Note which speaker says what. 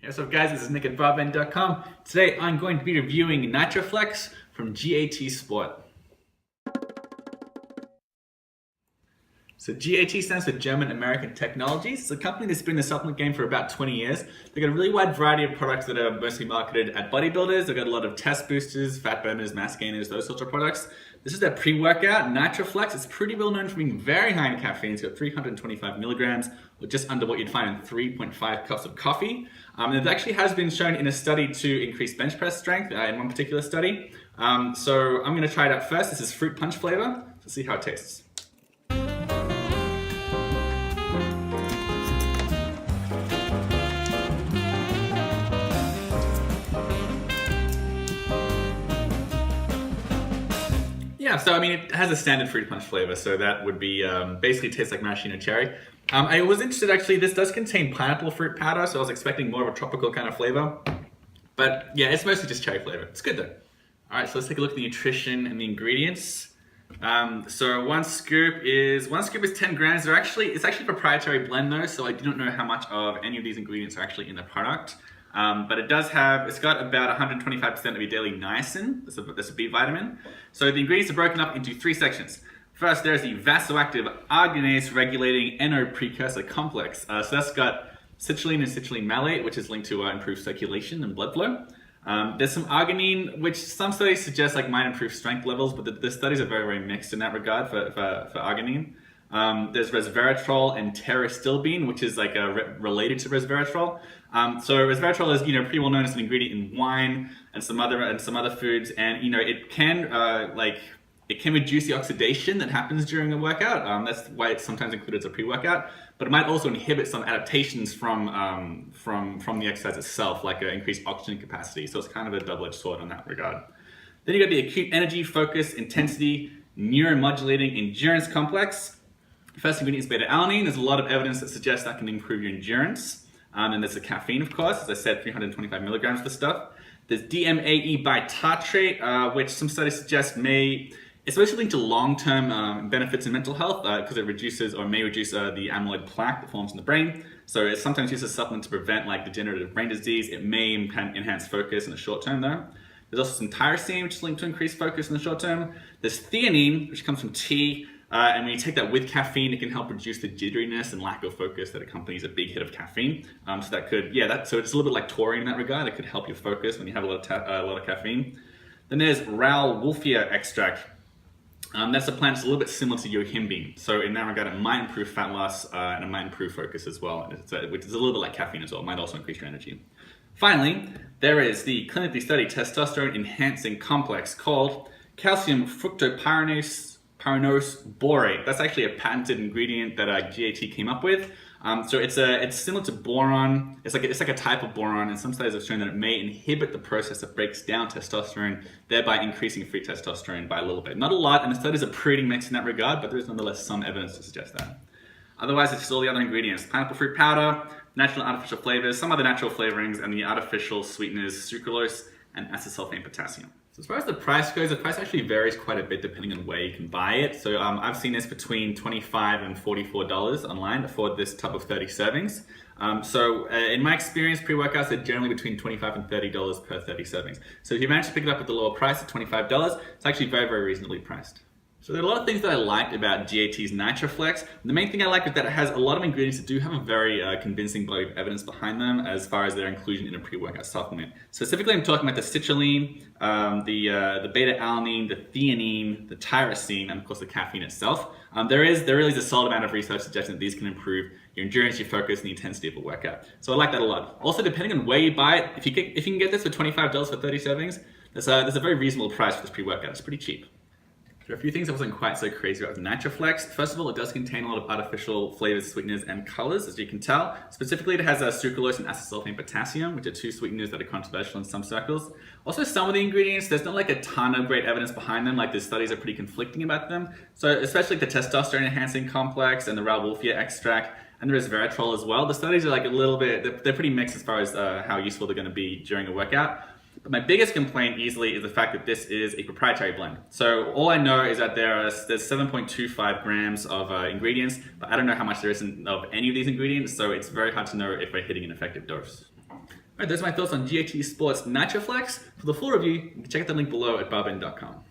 Speaker 1: Hey, what's up guys, this is Nick at broadband.com. Today I'm going to be reviewing Nitraflex from GAT Sport. So GAT stands for German American Technologies. It's a company that's been in the supplement game for about 20 years. They've got a really wide variety of products that are mostly marketed at bodybuilders. They've got a lot of test boosters, fat burners, mass gainers, those sorts of products. This is their pre-workout, Nitraflex. It's pretty well known for being very high in caffeine. It's got 325 milligrams, or just under what you'd find in 3.5 cups of coffee. And it actually has been shown in a study to increase bench press strength in one particular study. So I'm going to try it out first. This is fruit punch flavor. Let's see how it tastes. Yeah, so I mean, it has a standard fruit punch flavor, so that would be basically tastes like maraschino cherry. I was interested actually, this does contain pineapple fruit powder, so I was expecting more of a tropical kind of flavor. But yeah, it's mostly just cherry flavor. It's good though. All right, so let's take a look at the nutrition and the ingredients. So one scoop is 10 grams. It's actually a proprietary blend though, so I do not know how much of any of these ingredients are actually in the product. But it's got about 125% of your daily niacin. That's a B vitamin. So the ingredients are broken up into three sections. First, there's the vasoactive arginase regulating NO precursor complex. So that's got citrulline and citrulline malate, which is linked to improved circulation and blood flow. There's some arginine, which some studies suggest might improve strength levels, but the studies are very, very mixed in that regard for arginine. There's resveratrol and pterostilbene, which is related to resveratrol. So resveratrol is pretty well known as an ingredient in wine and some other foods, and it can reduce the oxidation that happens during a workout. That's why it's sometimes included as a pre-workout. But it might also inhibit some adaptations from the exercise itself, like increased oxygen capacity. So it's kind of a double-edged sword in that regard. Then you got the acute energy, focus, intensity, neuromodulating endurance complex. The first ingredient is beta-alanine. There's a lot of evidence that suggests that can improve your endurance. And there's the caffeine, of course. As I said, 325 milligrams of the stuff. There's DMAE bitartrate, which some studies suggest it's mostly linked to long-term benefits in mental health because it may reduce the amyloid plaque that forms in the brain. So it's sometimes used as a supplement to prevent degenerative brain disease. It may enhance focus in the short term though. There's also some tyrosine, which is linked to increased focus in the short term. There's theanine, which comes from tea. And when you take that with caffeine, it can help reduce the jitteriness and lack of focus that accompanies a big hit of caffeine. So it's a little bit like taurine in that regard. It could help you focus when you have a lot of caffeine. Then there's Rauwolfia extract. That's a plant that's a little bit similar to yohimbine. So in that regard, it might improve fat loss and it might improve focus as well, which is a little bit like caffeine as well. It might also increase your energy. Finally, there is the clinically studied testosterone enhancing complex called calcium fructopyranose borate. That's actually a patented ingredient that GAT came up with. So it's similar to boron. It's like a type of boron, and some studies have shown that it may inhibit the process that breaks down testosterone, thereby increasing free testosterone by a little bit. Not a lot, and the studies are pretty mixed in that regard, but there is nonetheless some evidence to suggest that. Otherwise, it's just all the other ingredients: pineapple fruit powder, natural and artificial flavors, some other natural flavorings, and the artificial sweeteners sucralose and acesulfame potassium. So as far as the price goes, the price actually varies quite a bit depending on where you can buy it. So I've seen this between $25 and $44 online for this tub of 30 servings. In my experience, pre-workouts are generally between $25 and $30 per 30 servings. So if you manage to pick it up at the lower price at $25, it's actually very, very reasonably priced. So there are a lot of things that I liked about GAT's Nitraflex. The main thing I like is that it has a lot of ingredients that do have a very convincing body of evidence behind them as far as their inclusion in a pre-workout supplement. Specifically, I'm talking about the citrulline, the beta-alanine, the theanine, the tyrosine, and of course the caffeine itself. There really is a solid amount of research suggesting that these can improve your endurance, your focus, and the intensity of a workout. So I like that a lot. Also, depending on where you buy it, if you can get this for $25 for 30 servings, that's a very reasonable price for this pre-workout. It's pretty cheap. There are a few things I wasn't quite so crazy about the Nitraflex. First of all, it does contain a lot of artificial flavors, sweeteners, and colors, as you can tell. Specifically, it has sucralose and acesulfame potassium, which are two sweeteners that are controversial in some circles. Also, some of the ingredients, there's not a ton of great evidence behind them. The studies are pretty conflicting about them. So especially the testosterone enhancing complex and the Rauwolfia extract, and the resveratrol as well. The studies are a little bit, they're pretty mixed as far as how useful they're going to be during a workout. But my biggest complaint easily is the fact that this is a proprietary blend. So all I know is that there's 7.25 grams of ingredients, but I don't know how much there is of any of these ingredients, so it's very hard to know if we're hitting an effective dose. Alright, those are my thoughts on GAT Sports Nitraflex. For the full review, check out the link below at barbend.com.